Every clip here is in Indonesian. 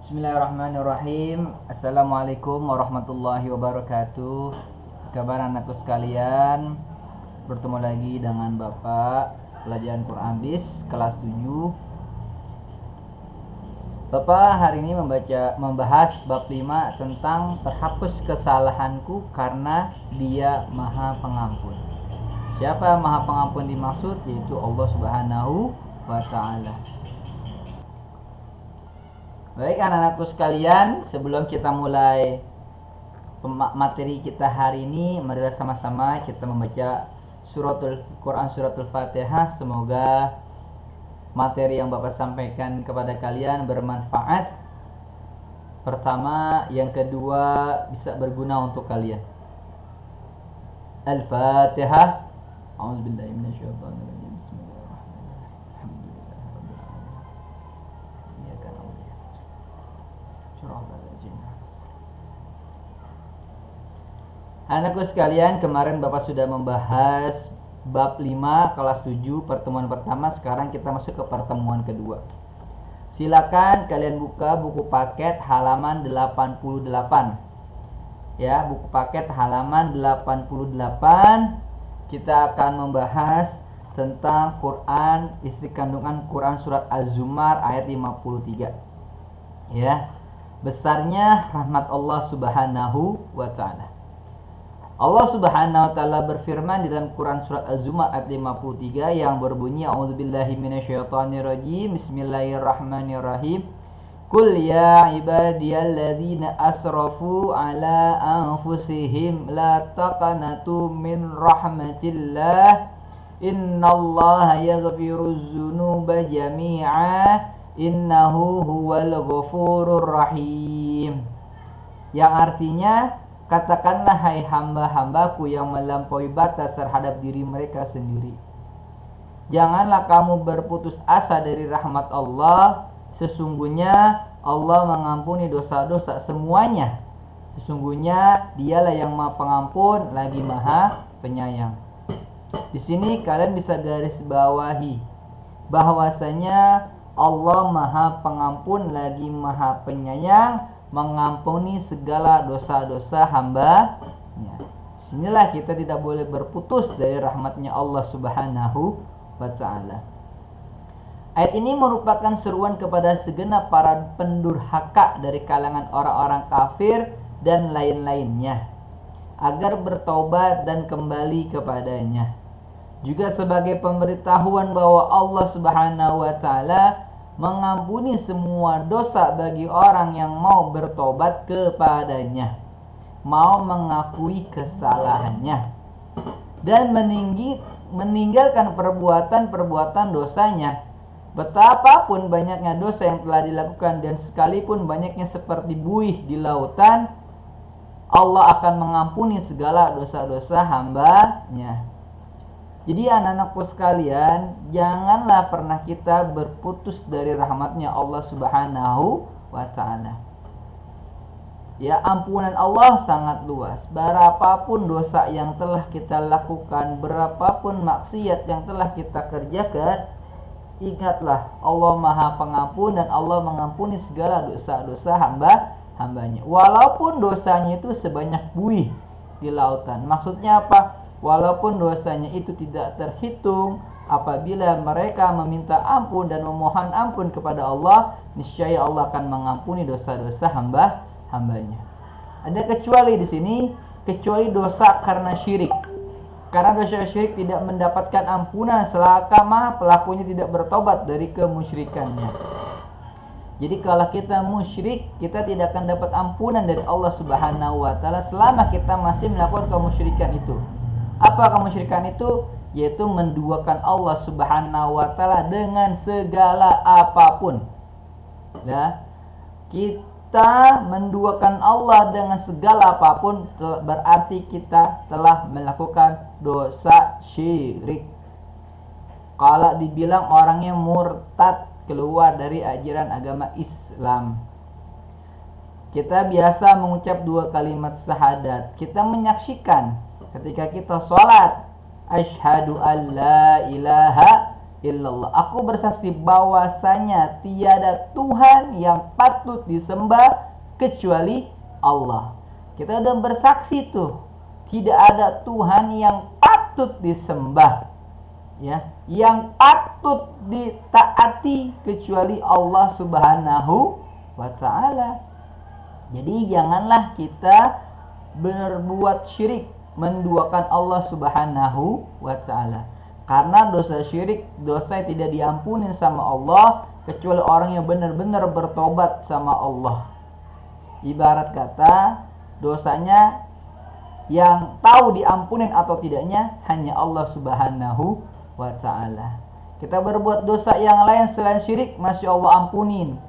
Bismillahirrahmanirrahim. Assalamualaikum warahmatullahi wabarakatuh. Kabar anakku sekalian, bertemu lagi dengan Bapak pelajaran Quran bis kelas 7. Bapak hari ini membahas bab 5 tentang terhapus kesalahanku karena Dia Maha Pengampun. Siapa Maha Pengampun dimaksud? Yaitu Allah Subhanahu wa Ta'ala. Baik anak-anakku sekalian, sebelum kita mulai materi kita hari ini, marilah sama-sama kita membaca suratul Fatihah. Semoga materi yang Bapak sampaikan kepada kalian bermanfaat. Pertama, yang kedua bisa berguna untuk kalian. Al-Fatihah. A'udzubillahi minasyaitonirrajim. Anakku sekalian, kemarin Bapak sudah membahas bab 5 kelas 7 pertemuan pertama. Sekarang kita masuk ke pertemuan kedua. Silakan kalian buka buku paket halaman 88. Ya, buku paket halaman 88. Kita akan membahas tentang Quran, isi kandungan Quran surat Az-Zumar ayat 53. Ya. Besarnya rahmat Allah Subhanahu wa Ta'ala. Allah Subhanahu wa Ta'ala berfirman di dalam Quran surat Az-Zumar ayat 53 yang berbunyi, A'udzubillahi minasyaitonirrajim, Bismillahirrahmanirrahim. Qul ya ibadiyalladzina asrafu ala anfusihim la taqnatu min rahmatillah, innallaha yaghfiruz dzunuba jami'a, innahu huwal ghafurur rahim. Yang artinya, katakanlah hai hamba-hambaku yang melampaui batas terhadap diri mereka sendiri, janganlah kamu berputus asa dari rahmat Allah. Sesungguhnya Allah mengampuni dosa-dosa semuanya. Sesungguhnya Dialah yang Maha Pengampun lagi Maha Penyayang. Di sini kalian bisa garis bawahi bahwasanya Allah Maha Pengampun lagi Maha Penyayang, mengampuni segala dosa-dosa hamba-Nya. Disinilah kita tidak boleh berputus dari rahmatnya Allah Subhanahu wa Ta'ala. Ayat ini merupakan seruan kepada segenap para pendurhaka dari kalangan orang-orang kafir dan lain-lainnya agar bertaubat dan kembali kepadanya. Juga sebagai pemberitahuan bahwa Allah Subhanahu wa Ta'ala mengampuni semua dosa bagi orang yang mau bertobat kepadanya, mau mengakui kesalahannya, dan meninggalkan perbuatan-perbuatan dosanya. Betapapun banyaknya dosa yang telah dilakukan dan sekalipun banyaknya seperti buih di lautan, Allah akan mengampuni segala dosa-dosa hamba-Nya. Jadi anak-anakku sekalian, janganlah pernah kita berputus dari rahmatnya Allah Subhanahu wa Ta'ala. Ya, ampunan Allah sangat luas. Berapapun dosa yang telah kita lakukan, berapapun maksiat yang telah kita kerjakan, ingatlah Allah Maha Pengampun dan Allah mengampuni segala dosa-dosa hamba-Nya. Walaupun dosanya itu sebanyak buih di lautan. Maksudnya apa? Walaupun dosanya itu tidak terhitung, apabila mereka meminta ampun dan memohon ampun kepada Allah, niscaya Allah akan mengampuni dosa-dosa hamba-Nya. Ada kecuali di sini, kecuali dosa karena syirik. Karena dosa syirik tidak mendapatkan ampunan selama pelakunya tidak bertobat dari kemusyrikannya. Jadi kalau kita musyrik, kita tidak akan dapat ampunan dari Allah Subhanahu wa Ta'ala selama kita masih melakukan kemusyrikan itu. Apa kemusyrikan itu? Yaitu menduakan Allah Subhanahu wa Ta'ala dengan segala apapun. Ya, kita menduakan Allah dengan segala apapun berarti kita telah melakukan dosa syirik. Kalau dibilang orangnya murtad, keluar dari ajaran agama Islam. Kita biasa mengucap dua kalimat syahadat. Kita menyaksikan ketika kita sholat, asyhadu an la ilaha illallah. Aku bersaksi bahwasanya tiada Tuhan yang patut disembah kecuali Allah. Kita udah bersaksi tuh, tidak ada Tuhan yang patut disembah, ya, yang patut ditaati kecuali Allah Subhanahu wa taala. Jadi janganlah kita berbuat syirik, menduakan Allah Subhanahu wa taala. Karena dosa syirik, dosa yang tidak diampuni sama Allah kecuali orang yang benar-benar bertobat sama Allah. Ibarat kata, dosanya yang tahu diampunin atau tidaknya hanya Allah Subhanahu wa taala. Kita berbuat dosa yang lain selain syirik, masya Allah ampunin.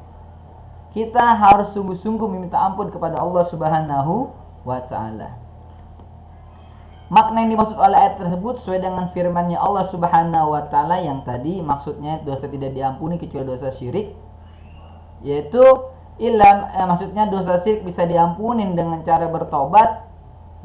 Kita harus sungguh-sungguh meminta ampun kepada Allah Subhanahu wa ta'ala. Makna yang dimaksud oleh ayat tersebut sesuai dengan firman-Nya Allah Subhanahu wa ta'ala yang tadi, maksudnya dosa tidak diampuni kecuali dosa syirik, yaitu maksudnya dosa syirik bisa diampunin dengan cara bertobat,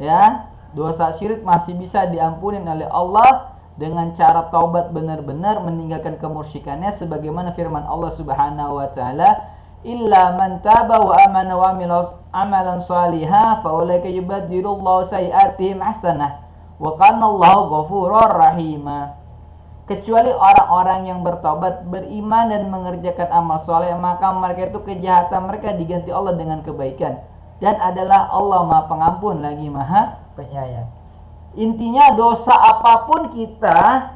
ya. Dosa syirik masih bisa diampunin oleh Allah dengan cara taubat benar-benar, meninggalkan kemusyrikannya, sebagaimana firman Allah Subhanahu wa ta'ala, illa man taba wa amana wa amila amalan salihah fa ulaika yubaddilullahu sayiatihim hasanah wa kana Allahu ghafurur rahima. Kecuali orang-orang yang bertobat, beriman dan mengerjakan amal soleh, maka mereka itu kejahatan mereka diganti Allah dengan kebaikan, dan adalah Allah Maha Pengampun lagi Maha Penyayang. Intinya dosa apapun kita,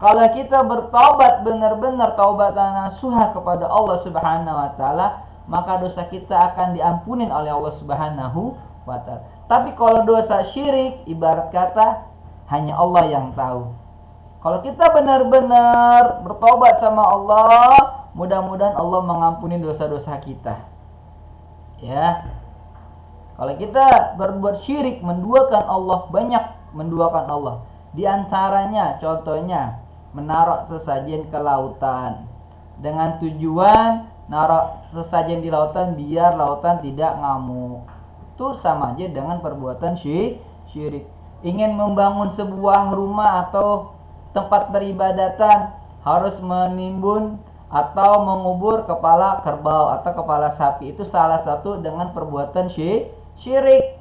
kalau kita bertaubat benar-benar taubatan nasuha kepada Allah Subhanahu wa taala, maka dosa kita akan diampunin oleh Allah Subhanahu wa taala. Tapi kalau dosa syirik, ibarat kata hanya Allah yang tahu. Kalau kita benar-benar bertobat sama Allah, mudah-mudahan Allah mengampuni dosa-dosa kita. Ya. Kalau kita berbuat syirik, menduakan Allah, banyak menduakan Allah. Di antaranya contohnya menaruh sesajen ke lautan dengan tujuan naruh sesajen di lautan biar lautan tidak ngamuk. Itu sama aja dengan perbuatan syirik. Ingin membangun sebuah rumah atau tempat peribadatan, harus menimbun atau mengubur kepala kerbau atau kepala sapi. Itu salah satu dengan perbuatan syirik.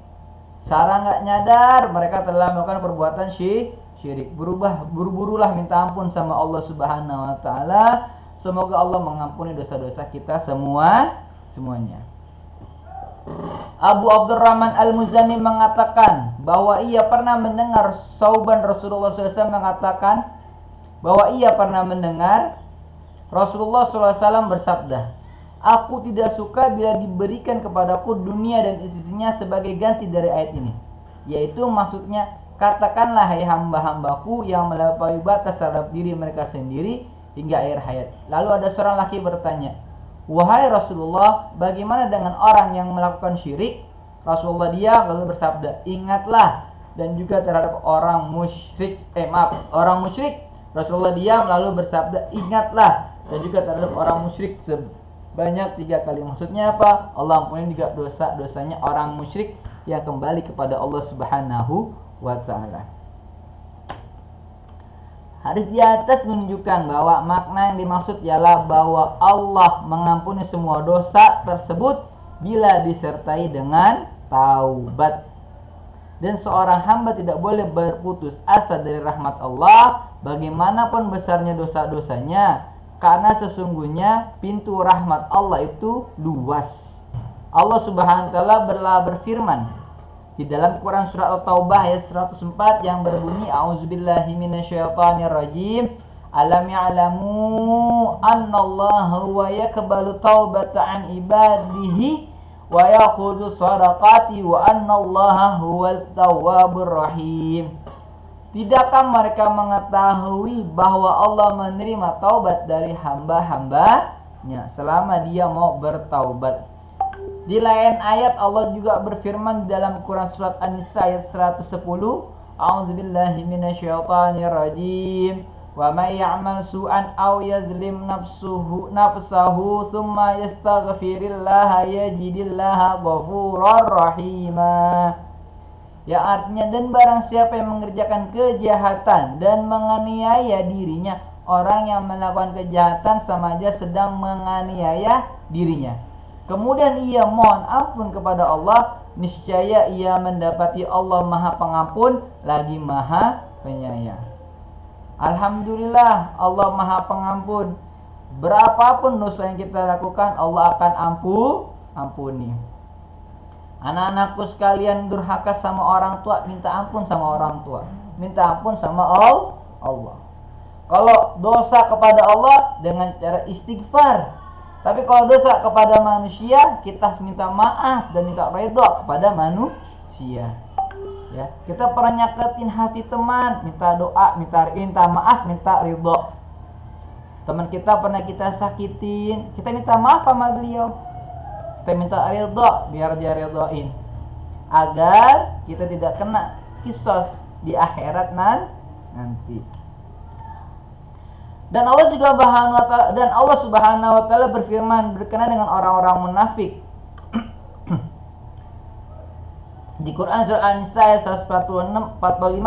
Secara nggak nyadar mereka telah melakukan perbuatan syirik. Buru-burulah minta ampun sama Allah Subhanahu wa taala. Semoga Allah mengampuni dosa-dosa kita semuanya. Abu Abdurrahman Al-Muzani mengatakan bahwa ia pernah mendengar Sauban Rasulullah SAW mengatakan bahwa ia pernah mendengar Rasulullah SAW bersabda, "Aku tidak suka bila diberikan kepadaku dunia dan isinya sebagai ganti dari ayat ini." Yaitu maksudnya, katakanlah hai hamba-hambaku yang melampaui batas terhadap diri mereka sendiri hingga akhir hayat. Lalu ada seorang laki bertanya, "Wahai Rasulullah, bagaimana dengan orang yang melakukan syirik?" Rasulullah diam lalu bersabda, "Ingatlah dan juga terhadap orang musyrik." Rasulullah diam lalu bersabda, "Ingatlah dan juga terhadap orang musyrik sebanyak 3 kali." Maksudnya apa? Allah ampuni juga dosa-dosanya orang musyrik yang kembali kepada Allah Subhanahu wa ta'ala. Hadis di atas menunjukkan bahwa makna yang dimaksud ialah bahwa Allah mengampuni semua dosa tersebut bila disertai dengan taubat. Dan seorang hamba tidak boleh berputus asa dari rahmat Allah bagaimanapun besarnya dosa-dosanya, karena sesungguhnya pintu rahmat Allah itu luas. Allah Subhanahu wa taala berfirman di dalam Quran surat At-Taubah ayat 104 yang berbunyi, "A'udzubillahi minasyaitonirrajim. Alam ya'lamu annallaha huwa yaqbalu taubata an ibadihi wa ya'khudhu shadaqati wa annallaha huwal tawwabur rahim." Tidakkah mereka mengetahui bahwa Allah menerima taubat dari hamba-hambanya selama dia mau bertaubat? Di lain ayat Allah juga berfirman di dalam Quran surat An-Nisa ayat 110, "A'udzubillahi minasyaitonirrajim. Wa may ya'mal su'an aw yadhlim nafsahu thumma yastaghfirillaha yajidillaha ghafurur rahima." Ya, artinya, dan barang siapa yang mengerjakan kejahatan dan menganiaya dirinya, orang yang melakukan kejahatan sama aja sedang menganiaya dirinya. Kemudian ia mohon ampun kepada Allah, niscaya ia mendapati Allah Maha Pengampun lagi Maha Penyayang. Alhamdulillah, Allah Maha Pengampun. Berapapun dosa yang kita lakukan, Allah akan ampuni. Anak-anakku sekalian durhaka sama orang tua, minta ampun sama orang tua. Minta ampun sama Allah. Kalau dosa kepada Allah dengan cara istighfar. Tapi kalau dosa kepada manusia, kita minta maaf dan minta redha kepada manusia. Ya, kita pernah nyakitin hati teman, minta doa, minta maaf, minta ridho. Teman kita pernah kita sakitin, kita minta maaf sama beliau. Kita minta ridho biar dia ridhoin, agar kita tidak kena kisos di akhirat nanti. Dan Allah Subhanahu wa taala berfirman berkenaan dengan orang-orang munafik. Di Quran surah An-Nisa ayat 145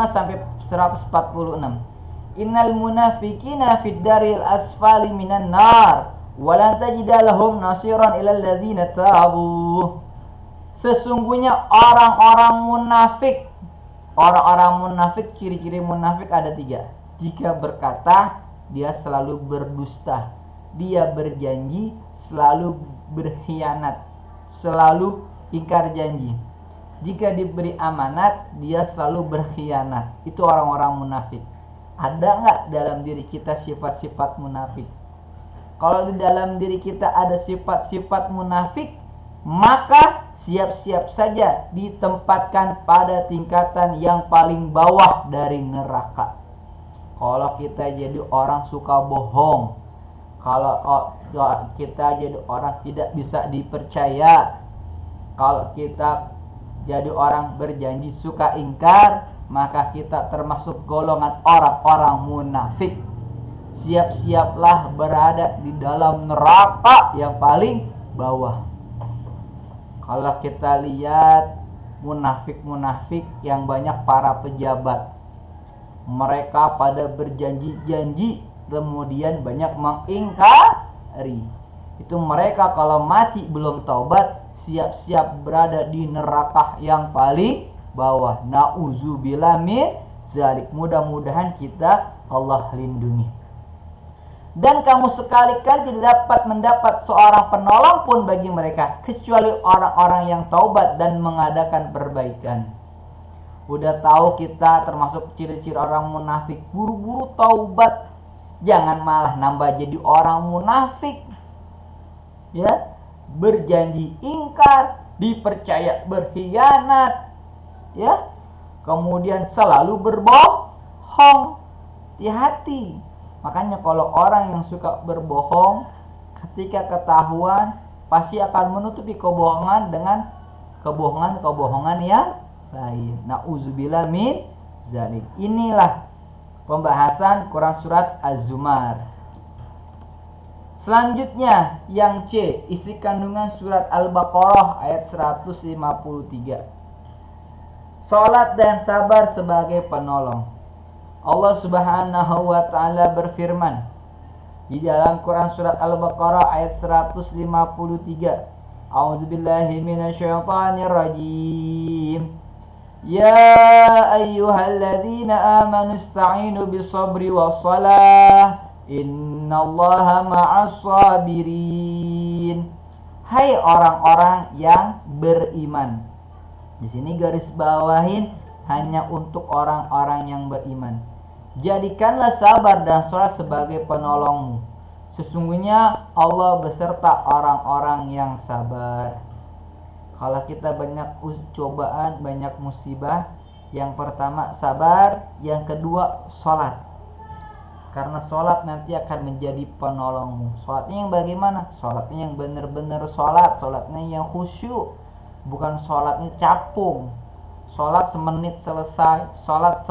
sampai 146. Innal munafiqina fid daril asfali minan nar wa lan tajida lahum nasiran illal ladzina tabu. Sesungguhnya orang-orang munafik, ciri-ciri munafik ada 3. Jika berkata, dia selalu berdusta, dia berjanji selalu berkhianat, selalu ingkar janji. Jika diberi amanat, dia selalu berkhianat. Itu orang-orang munafik. Ada nggak dalam diri kita sifat-sifat munafik? Kalau di dalam diri kita ada sifat-sifat munafik, maka siap-siap saja ditempatkan pada tingkatan yang paling bawah dari neraka. Kalau kita jadi orang suka bohong, kalau kita jadi orang tidak bisa dipercaya, kalau kita jadi orang berjanji suka ingkar, maka kita termasuk golongan orang-orang munafik. Siap-siaplah berada di dalam neraka yang paling bawah. Kalau kita lihat munafik-munafik yang banyak para pejabat, mereka pada berjanji-janji kemudian banyak mengingkari. Itu mereka kalau mati belum taubat, siap-siap berada di neraka yang paling bawah. Nauzubillah min zalik. Mudah-mudahan kita Allah lindungi. Dan kamu sekali-kali tidak dapat mendapat seorang penolong pun bagi mereka, kecuali orang-orang yang taubat dan mengadakan perbaikan. Udah tahu kita termasuk ciri-ciri orang munafik, buru-buru taubat. Jangan malah nambah jadi orang munafik. Ya, berjanji ingkar, dipercaya berkhianat, ya, kemudian selalu berbohong. Hati-hati. Makanya kalau orang yang suka berbohong, ketika ketahuan pasti akan menutupi kebohongan dengan kebohongan yang lain. Nauzubillah min zalik. Inilah pembahasan Quran surat Az-Zumar. Selanjutnya yang C, isi kandungan surat Al-Baqarah ayat 153. Salat dan sabar sebagai penolong. Allah Subhanahu wa taala berfirman di dalam Quran surat Al-Baqarah ayat 153. A'udzubillahi minasyaitonir rajim. Ya ayyuhalladzina amanu ista'inu bis-sabri was-salah. Innallaha ma'as sabirin. Hai orang-orang yang beriman. Di sini garis bawahin hanya untuk orang-orang yang beriman. Jadikanlah sabar dan sholat sebagai penolongmu. Sesungguhnya Allah beserta orang-orang yang sabar. Kalau kita banyak cobaan, banyak musibah, yang pertama sabar, yang kedua sholat. Karena sholat nanti akan menjadi penolongmu. Sholatnya yang bagaimana? Sholatnya yang benar-benar sholat. Sholatnya yang khusyuk. Bukan sholatnya capung. Sholat semenit selesai. Sholat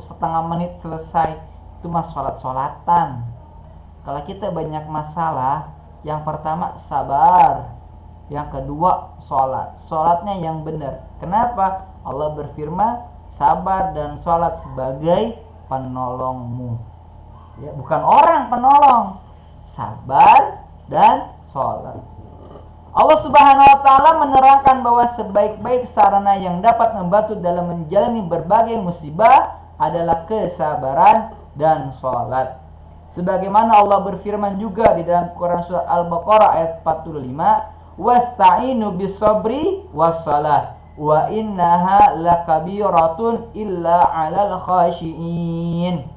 setengah menit selesai. Itu mah sholat-sholatan. Kalau kita banyak masalah, yang pertama sabar. Yang kedua sholat. Sholatnya yang benar. Kenapa? Allah berfirman, sabar dan sholat sebagai penolongmu. Ya, bukan orang penolong. Sabar dan sholat. Allah Subhanahu wa taala menerangkan bahwa sebaik-baik sarana yang dapat membantu dalam menjalani berbagai musibah adalah kesabaran dan sholat. Sebagaimana Allah berfirman juga di dalam Quran surah Al-Baqarah ayat 45, "Wasta'inu bis-sabri was-shalah wa innaha lakabiratun illa 'alal khashiin."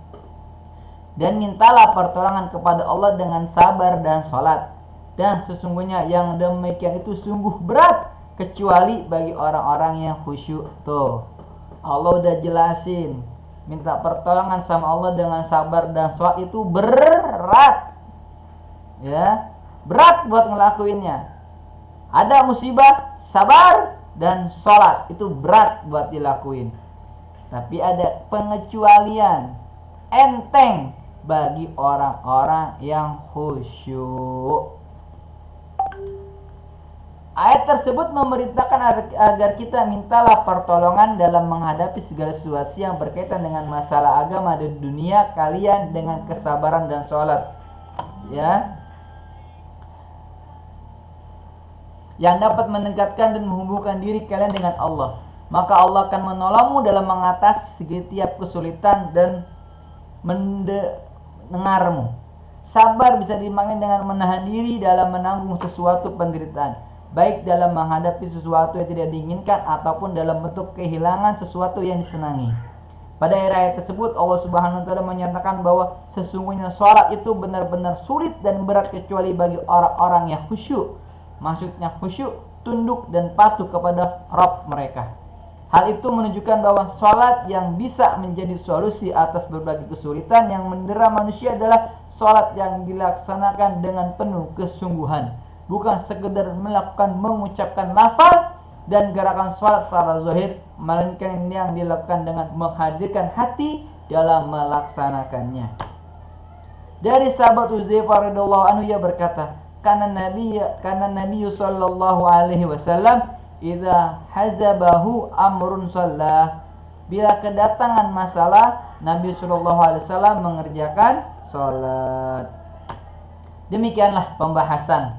Dan mintalah pertolongan kepada Allah dengan sabar dan sholat. Dan sesungguhnya yang demikian itu sungguh berat kecuali bagi orang-orang yang khusyuk. Tuh, Allah udah jelasin, minta pertolongan sama Allah dengan sabar dan sholat itu berat. Ya, berat buat ngelakuinnya. Ada musibah, sabar dan sholat itu berat buat dilakuin. Tapi ada pengecualian, enteng bagi orang-orang yang khusyuk. Ayat tersebut memerintahkan agar kita mintalah pertolongan dalam menghadapi segala sesuatu yang berkaitan dengan masalah agama dan dunia kalian dengan kesabaran dan sholat. Ya, yang dapat mendekatkan dan menghubungkan diri kalian dengan Allah. Maka Allah akan menolongmu dalam mengatasi setiap kesulitan dan mendengarmu. Sabar bisa dimaknai dengan menahan diri dalam menanggung sesuatu penderitaan, baik dalam menghadapi sesuatu yang tidak diinginkan ataupun dalam bentuk kehilangan sesuatu yang disenangi. Pada ayat tersebut Allah Subhanahu wa taala menyatakan bahwa sesungguhnya sholat itu benar-benar sulit dan berat kecuali bagi orang-orang yang khusyuk. Maksudnya khusyuk, tunduk dan patuh kepada Rabb mereka. Hal itu menunjukkan bahwa sholat yang bisa menjadi solusi atas berbagai kesulitan yang mendera manusia adalah sholat yang dilaksanakan dengan penuh kesungguhan, bukan sekedar mengucapkan lafaz dan gerakan sholat secara zahir, melainkan yang dilakukan dengan menghadirkan hati dalam melaksanakannya. Dari sahabat Uzaifah radhiyallahu anhu, ia berkata, karena Nabi sallallahu alaihi wasallam idza hazabahu amrun shallah. Bila kedatangan masalah, Nabi sallallahu alaihi wasallam mengerjakan salat. Demikianlah pembahasan.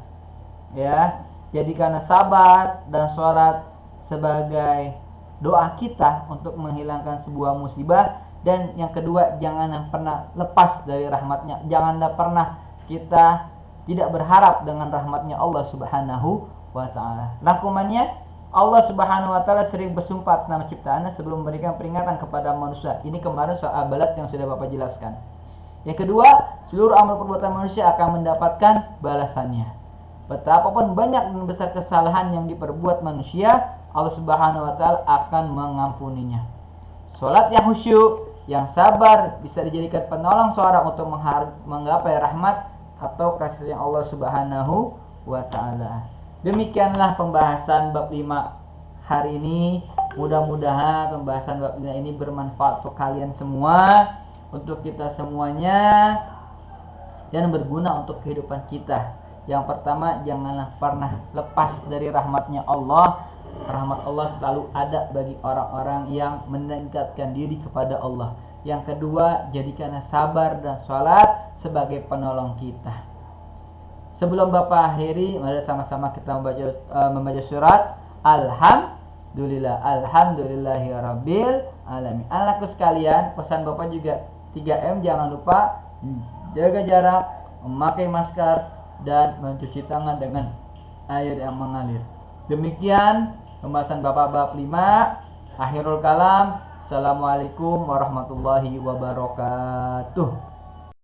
Ya, jadi karena sabar dan sholat sebagai doa kita untuk menghilangkan sebuah musibah. Dan yang kedua, jangan pernah lepas dari rahmatnya. Janganlah pernah kita tidak berharap dengan rahmatnya Allah Subhanahu wa ta'ala. Rangkumannya, Allah Subhanahu wa ta'ala sering bersumpah atas nama ciptaannya sebelum memberikan peringatan kepada manusia. Ini kemarin soal balad yang sudah Bapak jelaskan. Yang kedua, seluruh amal perbuatan manusia akan mendapatkan balasannya. Betapapun banyak dan besar kesalahan yang diperbuat manusia, Allah Subhanahu wa ta'ala akan mengampuninya. Salat yang khusyuk, yang sabar bisa dijadikan penolong seorang untuk menggapai rahmat atau kasih yang Allah Subhanahu wa ta'ala. Demikianlah pembahasan bab 5 hari ini. Mudah-mudahan pembahasan bab 5 ini bermanfaat untuk kalian semua, untuk kita semuanya, dan berguna untuk kehidupan kita. Yang pertama, janganlah pernah lepas dari rahmatnya Allah. Rahmat Allah selalu ada bagi orang-orang yang mendekatkan diri kepada Allah. Yang kedua, jadikanlah sabar dan sholat sebagai penolong kita. Sebelum Bapak akhiri, mari sama-sama kita membaca surat Alhamdulillah. Alhamdulillahirabbil alamin. Anakku sekalian, pesan Bapak juga 3M, jangan lupa jaga jarak, memakai masker, dan mencuci tangan dengan air yang mengalir. Demikian pembahasan Bapak bab 5. Akhirul kalam. Assalamualaikum warahmatullahi wabarakatuh.